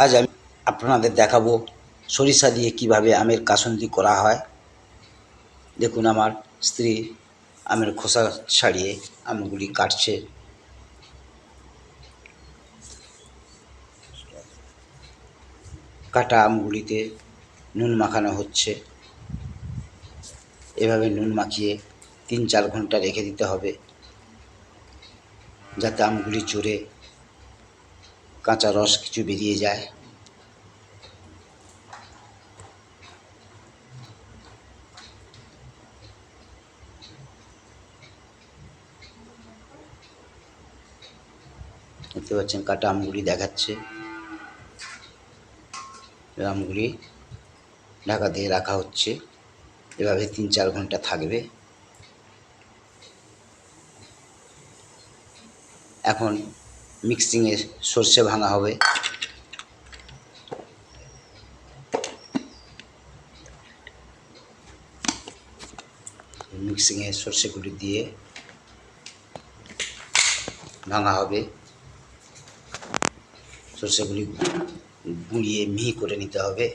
আজ আমি আপনাদের দেখাবো সরিষা দিয়ে কিভাবে আমের কাসুন্দি করা হয়। দেখুন আমার স্ত্রী আমের খোসা ছাড়িয়ে আমগুলি কাটছে। কাটা আমগুলিতে নুন মাখানো হচ্ছে। এভাবে নুন মাখিয়ে 3-4 ঘন্টা রেখে দিতে হবে, যাতে আমগুলি চড়ে কাঁচা রস কিছু বেরিয়ে যায়। দেখতে পাচ্ছেন কাটা আমগুলি দেখাচ্ছে। আমগুলি ঢাকা দিয়ে রাখা হচ্ছে, এভাবে 3-4 ঘন্টা থাকবে। এখন মিক্সিংয়ে সর্ষে ভাঙা হবে। মিক্সিংয়ে সর্ষেগুলি দিয়ে ভাঙা হবে। সর্ষেগুলি গুঁড়িয়ে মিহি করে নিতে হবে।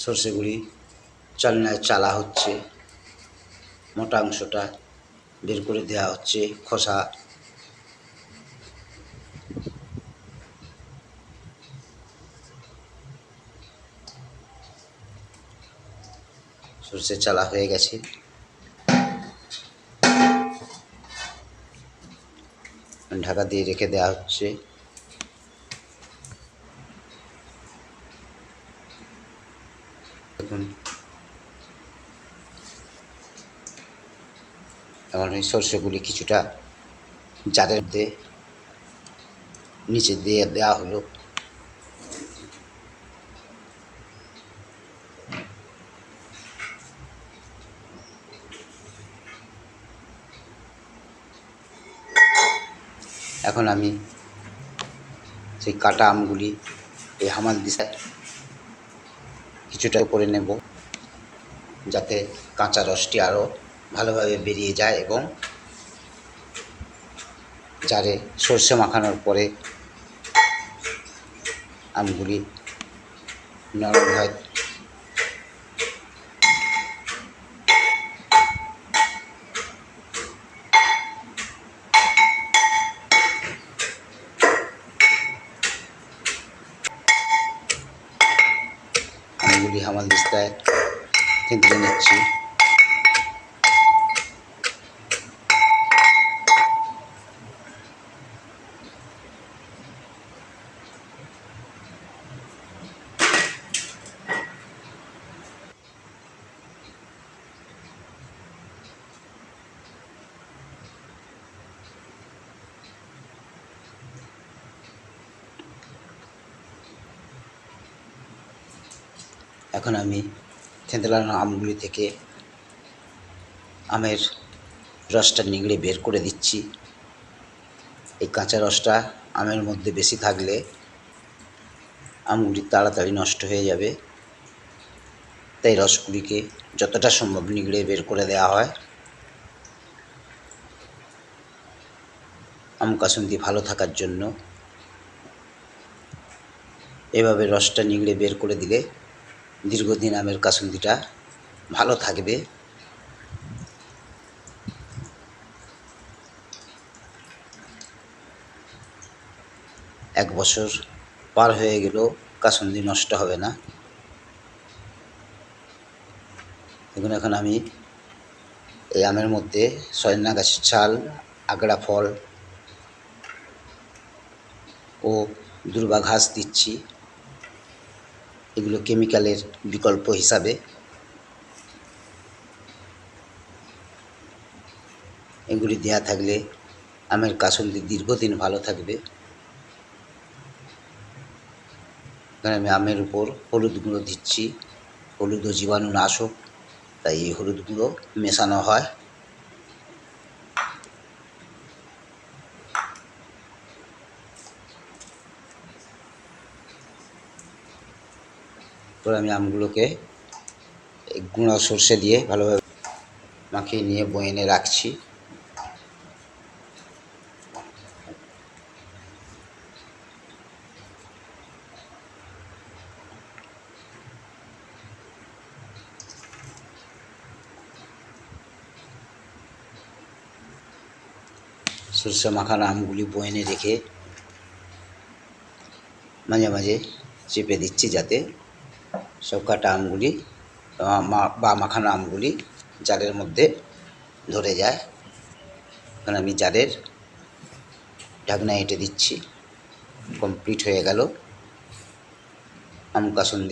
সর্ষেগুলি চালনায় চালা হচ্ছে, মোটা অংশটা বের করে দেওয়া হচ্ছে। খোসা সর্ষে চালা হয়ে গেছে। ঢাকা দিয়ে রেখে দেওয়া হচ্ছে। দেখুন এখন এই সর্ষেগুলি কিছুটা জারের মধ্যে নিচে দিয়ে দেওয়া হলো। এখন আমি সেই কাটা আমগুলি এই হামাল দিশায় কিছুটা করে নেব, যাতে কাঁচা রসটি আরও ভালোভাবে বেরিয়ে যায় এবং জারে সর্ষে মাখানোর পরে আমগুলি নরম হয়। আমগুলি হামাল দিস্তায় থেঁতলে নিচ্ছি। এখন আমি থেঁতলানো আমগুলি থেকে আমের রসটা নিংড়ে বের করে দিচ্ছি। এই কাঁচা রসটা আমের মধ্যে বেশি থাকলে আমগুলি তাড়াতাড়ি নষ্ট হয়ে যাবে, তাই রসগুলিকে যতটা সম্ভব নিংড়ে বের করে দেওয়া হয়। আম কাসুন্দি ভালো থাকার জন্য এভাবে রসটা নিংড়ে বের করে দিলে দীর্ঘদিন আমের কাসুন্দিটা ভালো থাকবে। এক বছর পার হয়ে গেলেও কাসুন্দি নষ্ট হবে না। দেখুন এখন আমি এই আমের মধ্যে সজনা গাছের ছাল, আগড়া ফল ও দুর্বা ঘাস দিচ্ছি। এগুলো কেমিক্যালের বিকল্প হিসাবে। এগুলি দেয়া থাকলে আমের কাসুন্দি দীর্ঘদিন ভালো থাকবে। এখানে আমি আমের উপর হলুদ গুঁড়ো দিচ্ছি। হলুদ ও জীবাণুনাশক, তাই এই হলুদ গুঁড়ো মেশানো হয়। এরপর আমি আমগুলোকে এই গুঁড়া সর্ষে দিয়ে ভালোভাবে মাখিয়ে নিয়ে বয়েনে রাখছি। সর্ষে মাখানো আমগুলি বয়েনে রেখে মাঝে মাঝে চেপে দিচ্ছি যাতে সব কাটা আমগুলি বা মাখানো আমগুলি জারের মধ্যে ধরে যায়। এখন আমি জারের ঢাকনা এঁটে দিচ্ছি। কমপ্লিট হয়ে গেল আম কাসুন্দি।